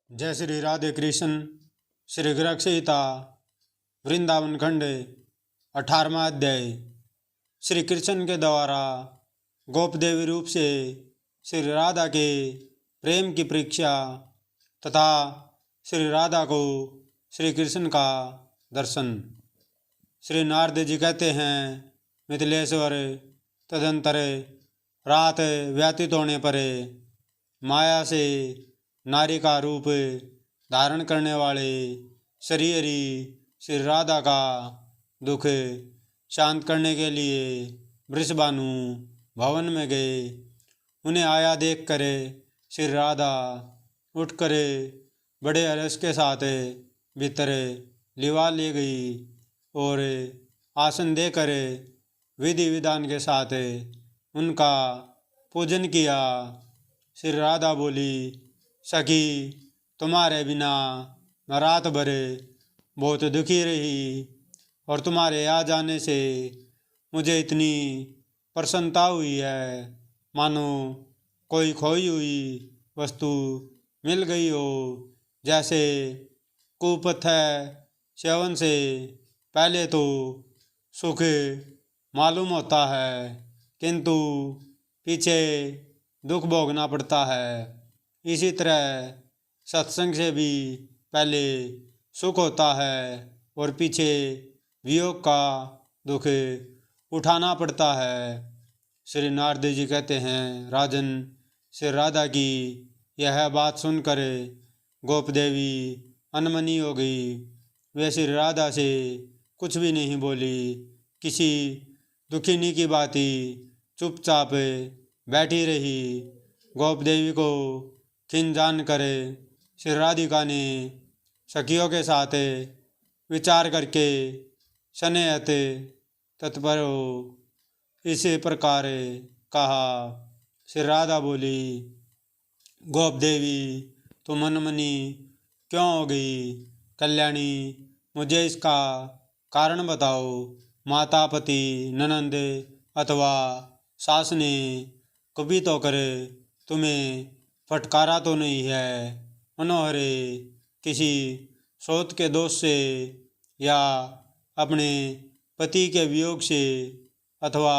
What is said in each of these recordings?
जय श्री राधे कृष्ण। श्री ग्रक संहिता वृंदावन खंड 18वां अध्याय। श्री कृष्ण के द्वारा गोपदेवी रूप से श्री राधा के प्रेम की परीक्षा तथा श्री राधा को श्री कृष्ण का दर्शन। श्री नारद जी कहते हैं, मिथिलेश्वर तदंतर रात व्यतीत होने पर माया से नारी का रूप धारण करने वाले श्रीहरि श्री राधा का दुख शांत करने के लिए वृषभानु भवन में गए। उन्हें आया देख कर श्री राधा उठकर बड़े हर्ष के साथ भीतर लिवा ले गई और आसन देकर विधि विधान के साथ उनका पूजन किया। श्री राधा बोली, सखी, तुम्हारे बिना मैं रात भर बहुत दुखी रही और तुम्हारे आ जाने से मुझे इतनी प्रसन्नता हुई है मानो कोई खोई हुई वस्तु मिल गई हो। जैसे कुपथ सेवन से पहले तो सुख मालूम होता है किंतु पीछे दुख भोगना पड़ता है, इसी तरह सत्संग से भी पहले सुख होता है और पीछे वियोग का दुख उठाना पड़ता है। श्री नारद जी कहते हैं, राजन, श्री राधा की यह बात सुनकर गोप देवी अनमनी हो गई। वे श्री राधा से कुछ भी नहीं बोली, किसी दुखिनी की बाती चुपचाप बैठी रही। गोप देवी को खिन जान कर श्री राधिका ने सखियों के साथ विचार करके स्नेहत तत्पर हो इस प्रकार कहा। श्री राधा बोली, गोप देवी, तुम मनमनी क्यों हो गई? कल्याणी, मुझे इसका कारण बताओ। माता, पति, ननंद अथवा सास ने कुपित होकर तुम्हें फटकारा तो नहीं है? उन्होंने किसी स्रोत के दोष से या अपने पति के वियोग से अथवा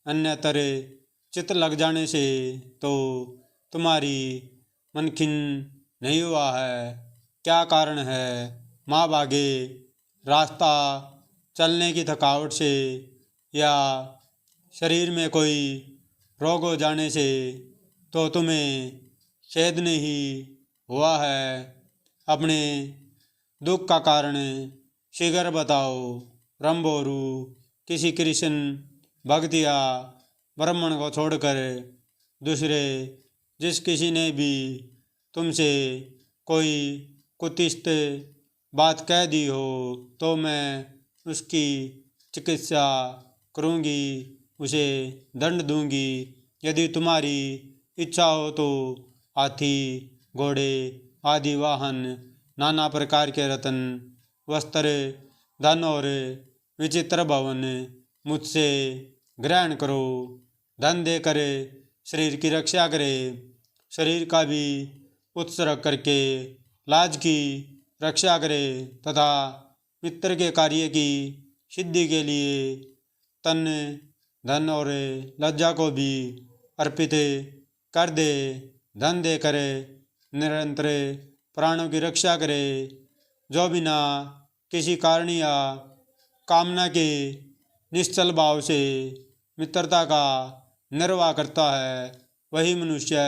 अन्य तरह चित्त लग जाने से तो तुम्हारी मन खिन्न नहीं हुआ है? क्या कारण है? माँ भागे रास्ता चलने की थकावट से या शरीर में कोई रोग हो जाने से तो तुम्हें खेद नहीं हुआ है? अपने दुख का कारण शीघ्र बताओ। रंभोरु किसी कृष्ण भक्त या ब्राह्मण को छोड़कर दूसरे जिस किसी ने भी तुमसे कोई कुत्सित बात कह दी हो तो मैं उसकी चिकित्सा करूँगी, उसे दंड दूंगी। यदि तुम्हारी इच्छा हो तो हाथी, घोड़े आदि वाहन, नाना प्रकार के रत्न, वस्त्र, धन और विचित्र भवन मुझसे ग्रहण करो। धन देकर शरीर की रक्षा करे, शरीर का भी उत्सर्ग करके लाज की रक्षा करे तथा मित्र के कार्य की सिद्धि के लिए तन, धन और लज्जा को भी अर्पित कर दे। धन दे करे निरंतर प्राणों की रक्षा करे। जो बिना किसी कारण या कामना के निश्चल भाव से मित्रता का निर्वाह करता है वही मनुष्य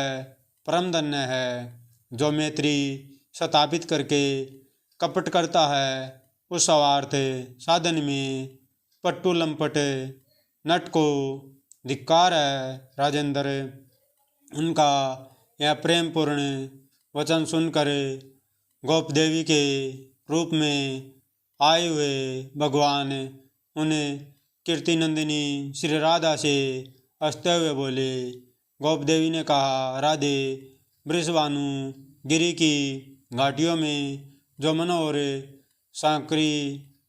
परम धन्य है। जो मैत्री स्थापित करके कपट करता है उस स्वार्थ साधन में पट्टू लंपट नट को धिक्कार है। राजेंद्र, उनका यह प्रेम पूर्ण वचन सुनकर गोप देवी के रूप में आए हुए भगवान उन्हें कीर्ति नंदिनी श्री राधा से हंसते हुए बोले। गोप देवी ने कहा, राधे, वृषभानु गिरी की घाटियों में जो मनोहर सांकरी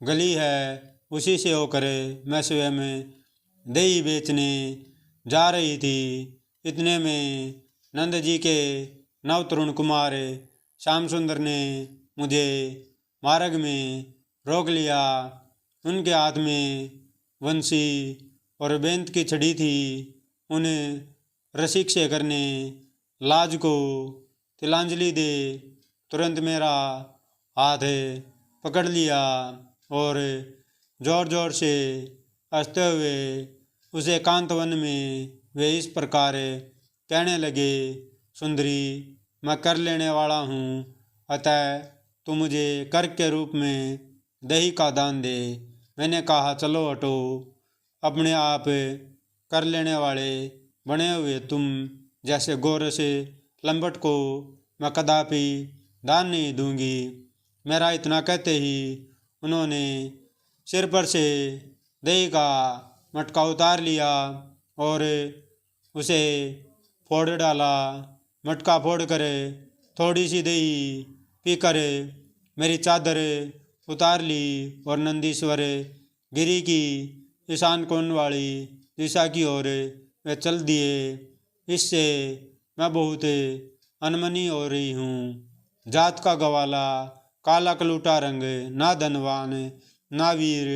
गली है उसी से होकर मैं स्वयं दही बेचने जा रही थी। इतने में नंद जी के नव तरुण कुमार श्याम सुंदर ने मुझे मार्ग में रोक लिया। उनके हाथ में वंशी और बेंत की छड़ी थी। उन रसिक शेखर ने लाज को तिलांजलि दे तुरंत मेरा हाथ पकड़ लिया और जोर जोर से हंसते हुए उस एकांत वन में वे इस प्रकार कहने लगे, सुंदरी, मैं कर लेने वाला हूँ, अतः तू मुझे कर के रूप में दही का दान दे। मैंने कहा, चलो हटो, अपने आप कर लेने वाले बने हुए तुम जैसे गोरस लंबट को मैं कदापि दान नहीं दूंगी। मेरा इतना कहते ही उन्होंने सिर पर से दही का मटका उतार लिया और उसे फोड़ डाला। मटका फोड़ कर थोड़ी सी दही पीकर मेरी चादर उतार ली और नंदीश्वर गिरी की ईशान कोण वाली दिशा की ओर वे चल दिए। इससे मैं बहुत अनमनी हो रही हूँ। जात का गवाला, काला कलूटा रंग, ना धनवान, ना वीर,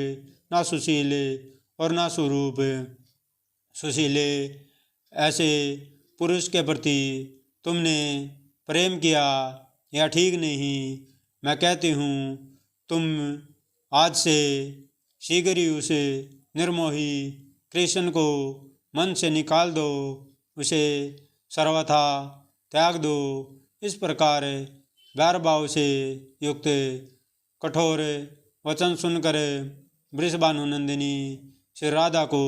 ना सुशील और ना स्वरूप सुशीले, ऐसे पुरुष के प्रति तुमने प्रेम किया, यह ठीक नहीं। मैं कहती हूँ, तुम आज से शीघ्र ही उस निर्मोही कृष्ण को मन से निकाल दो, उसे सर्वथा त्याग दो। इस प्रकार बैर भाव से युक्त कठोर वचन सुनकर वृषभानु नंदिनी श्री राधा को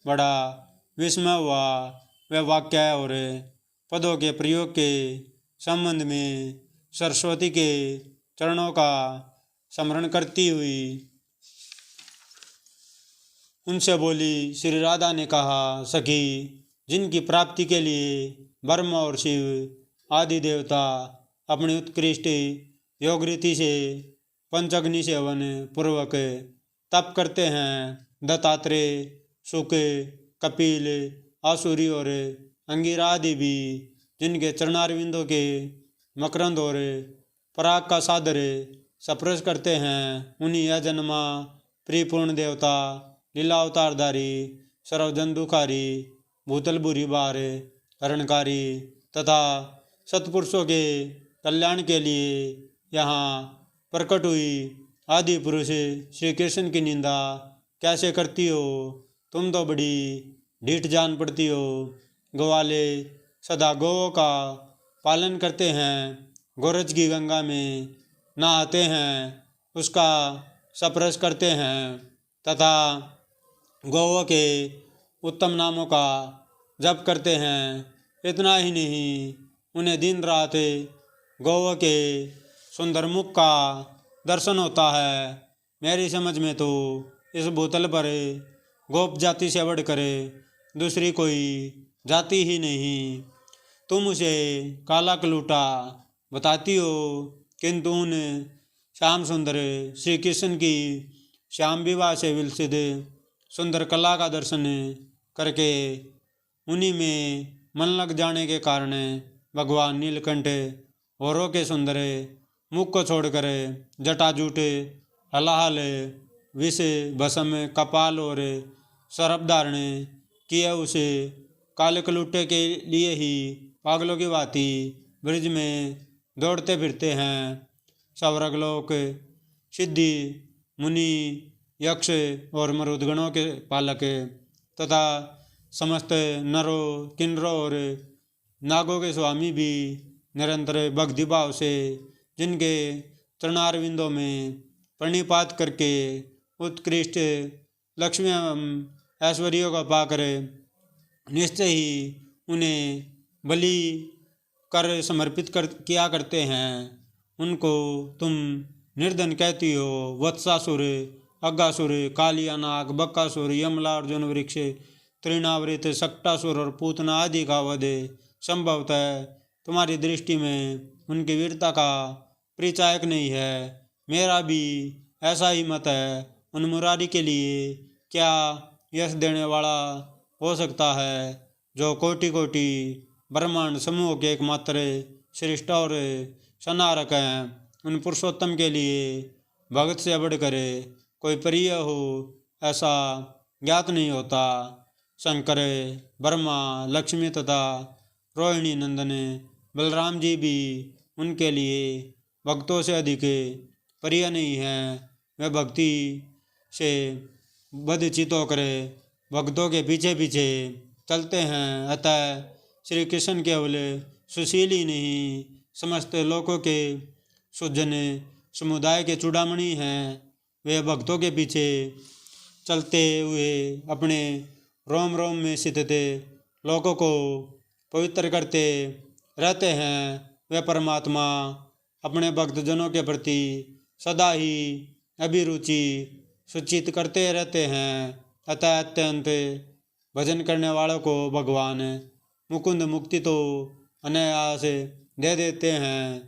बड़ा विस्मय हुआ। वह वाक्य और पदों के प्रयोग के संबंध में सरस्वती के चरणों का स्मरण करती हुई उनसे बोली। श्री राधा ने कहा, सखी, जिनकी प्राप्ति के लिए ब्रह्मा और शिव आदि देवता अपनी उत्कृष्ट योग रीति से पंचअग्नि सेवन पूर्वक तप करते हैं, दत्तात्रेय, शुक, कपिल, आसुरी और अंगिरा आदि भी जिनके चरणारविंदों के मकरंद और पराग का सादर स्पर्श करते हैं, उन्हीं अजन्मा प्रियपूर्ण देवता, लीला अवतारधारी, सर्वजन दुखारी, भूतल बुरी बार, हरणकारी तथा सत्पुरुषों के कल्याण के लिए यहाँ प्रकट हुई आदि पुरुष श्री कृष्ण की निंदा कैसे करती हो? तुम तो बड़ी ढीठ जान पड़ती हो। ग्वाले सदा गौओं का पालन करते हैं, गोरज की गंगा में नहाते हैं, उसका स्पर्श करते हैं तथा गौओं के उत्तम नामों का जप करते हैं। इतना ही नहीं, उन्हें दिन रात गौओं के सुंदर मुख का दर्शन होता है। मेरी समझ में तो इस भूतल पर गोप जाति से बढ़कर दूसरी कोई जाति ही नहीं। तुम उसे काला कलूटा बताती हो, किंतु उन श्याम सुंदर श्री कृष्ण की श्याम विवाह से विलसित सुंदर कला का दर्शन करके उन्हीं में मन लग जाने के कारण भगवान नीलकंठ औरों के सुंदर मुख को छोड़कर जटाजूट, हलाहल, विष, भस्म, कपाल और सर्प धारण किए उसे काले कलूटे के लिए ही पागलों की भांति ब्रज में दौड़ते फिरते हैं। स्वर्गलोक, सिद्धि, मुनि, यक्ष और मरुदगणों के पालक तथा समस्त नरों, किन्नरों और नागों के स्वामी भी निरंतर भक्ति भाव से जिनके चरणारविंदों में प्रणिपात करके उत्कृष्ट लक्ष्मी एवं ऐश्वर्यों का पाकर निश्चय ही उन्हें बलि कर समर्पित किया करते हैं, उनको तुम निर्धन कहती हो। वत्सासुर, अग्गासुर, कालियानाग, बक्कासुर, यमला, अर्जुन वृक्ष, तृणावृत, सक्टासुर और पूतना आदि का वध संभवतः तुम्हारी दृष्टि में उनकी वीरता का परिचायक नहीं है। मेरा भी ऐसा ही मत है। उन मुरारी के लिए क्या यश देने वाला हो सकता है जो कोटि कोटि ब्रह्मांड समूह के एकमात्र श्रेष्ठ और सनारक हैं। उन पुरुषोत्तम के लिए भगत से बढ़कर कोई प्रिय हो ऐसा ज्ञात नहीं होता। शंकर, ब्रह्मा, लक्ष्मी तथा रोहिणी नंदन बलराम जी भी उनके लिए भक्तों से अधिक प्रिय नहीं हैं। वे भक्ति से बदचित होकर भक्तों के पीछे पीछे चलते हैं। अतः श्री कृष्ण केवल सुशील ही नहीं, समस्त लोगों के सुजन समुदाय के चूड़ामणि हैं। वे भक्तों के पीछे चलते हुए अपने रोम रोम में स्थित लोगों को पवित्र करते रहते हैं। वे परमात्मा अपने भक्तजनों के प्रति सदा ही अभिरुचि सूचित करते रहते हैं। अतः अत्यंत भजन करने वालों को भगवान मुकुंद मुक्ति तो अनायास दे देते हैं,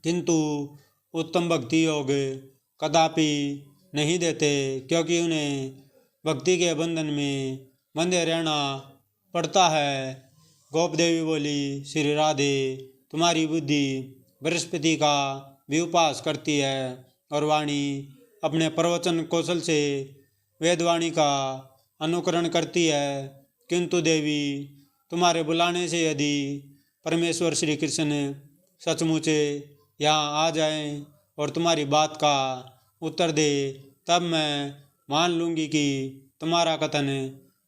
किंतु उत्तम भक्ति योग कदापि नहीं देते, क्योंकि उन्हें भक्ति के बंधन में बंधे रहना पड़ता है। गोप देवी बोली, श्री राधे तुम्हारी बुद्धि बृहस्पति का भी उपास करती है और वाणी अपने प्रवचन कौशल से वेदवाणी का अनुकरण करती है, किंतु देवी तुम्हारे बुलाने से यदि परमेश्वर श्री कृष्ण सचमुच यहाँ आ जाएं और तुम्हारी बात का उत्तर दे, तब मैं मान लूँगी कि तुम्हारा कथन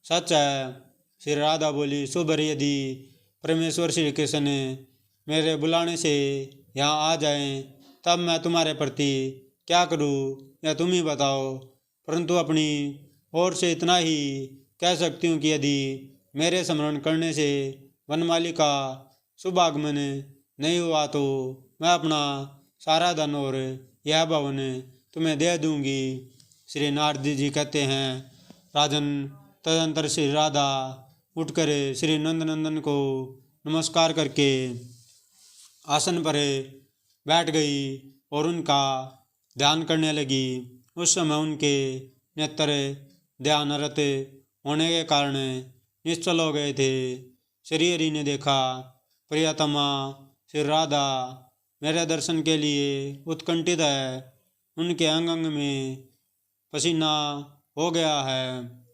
सच है। श्री राधा बोली, शुभ यदि परमेश्वर श्री कृष्ण मेरे बुलाने से यहाँ आ जाएं, तब मैं तुम्हारे प्रति क्या करूँ या तुम ही बताओ। परंतु अपनी ओर से इतना ही कह सकती हूँ कि यदि मेरे स्मरण करने से वनमाली का शुभ आगमन नहीं हुआ तो मैं अपना सारा धन और यह भवन तुम्हें दे दूंगी। श्री नारद जी कहते हैं, राजन, तदंतर श्री राधा उठकर श्री नंदनंदन को नमस्कार करके आसन पर बैठ गई और उनका ध्यान करने लगी। उस समय उनके नेत्र ध्यानरत होने के कारण निश्चल हो गए थे। श्री हरि ने देखा, प्रियतमा श्री राधा मेरे दर्शन के लिए उत्कंठित है। उनके अंग अंग में पसीना हो गया है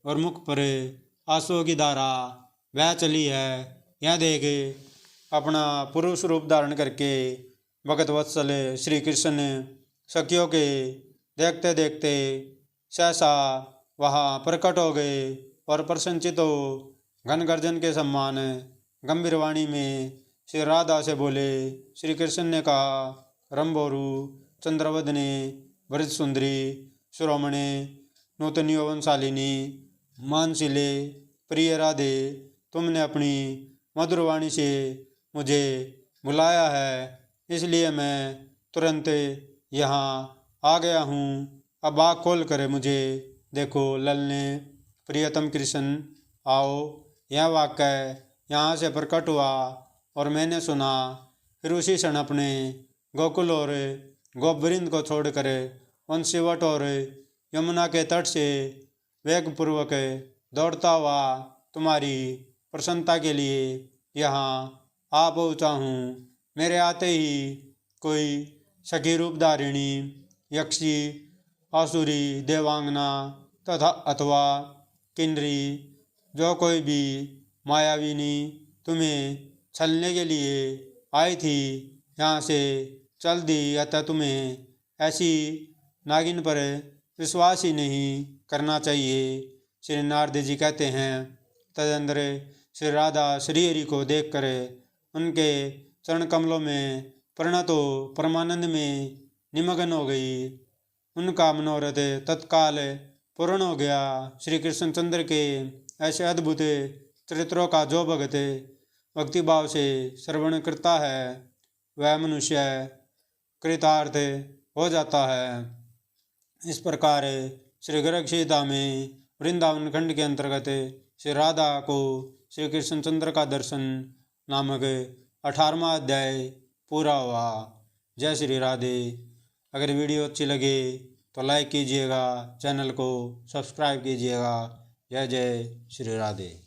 और मुख पर आंसुओं की धारा बह चली है। यह देख अपना पुरुष रूप धारण करके भगत वत्सल श्री कृष्ण सखियों के देखते देखते सहसा वहाँ प्रकट हो गए और प्रसन्नचित हो घन गर्जन के सम्मान गंभीर वाणी में श्री राधा से बोले। श्री कृष्ण ने कहा, रंभोरु, चंद्रवदने, वृद्ध सुंदरी, शिरोमणे, नूतन यौवनशालिनी, मानशिले, प्रिय राधे, तुमने अपनी मधुर वाणी से मुझे बुलाया है, इसलिए मैं तुरंत यहाँ आ गया हूँ। अब आँख खोल कर मुझे देखो ललने, प्रियतम कृष्ण आओ। यह वाक्य यहाँ से प्रकट हुआ और मैंने सुना। फिर उसी क्षण अपने गोकुल और गोपवृंद को छोड़कर वंशीवट और यमुना के तट से वेगपूर्वक दौड़ता हुआ तुम्हारी प्रसन्नता के लिए यहाँ आ पहुँचा हूँ। मेरे आते ही कोई सखी रूपधारिणी, यक्षी, आसुरी, देवांगना तथा अथवा किन्नरी, जो कोई भी मायाविनी तुम्हें छलने के लिए आई थी, यहाँ से चल दी। अतः तुम्हें ऐसी नागिन पर विश्वास ही नहीं करना चाहिए। श्री नारद जी कहते हैं, तदंतर श्री राधा श्री हरि को देखकर उनके चरण कमलों में परिणत हो परमानंद में निमग्न हो गई। उनका मनोरथ तत्काल पूर्ण हो गया। श्री कृष्णचंद्र के ऐसे अद्भुत चरित्रों का जो भगत भक्तिभाव से श्रवण करता है वह मनुष्य कृतार्थ हो जाता है। इस प्रकार श्री गर्ग सीता में वृंदावन खंड के अंतर्गत श्री राधा को श्री कृष्णचंद्र का दर्शन नामक 18वां अध्याय पूरा हुआ। जय श्री राधे। अगर वीडियो अच्छी लगे तो लाइक कीजिएगा, चैनल को सब्सक्राइब कीजिएगा। जय जय श्री राधे।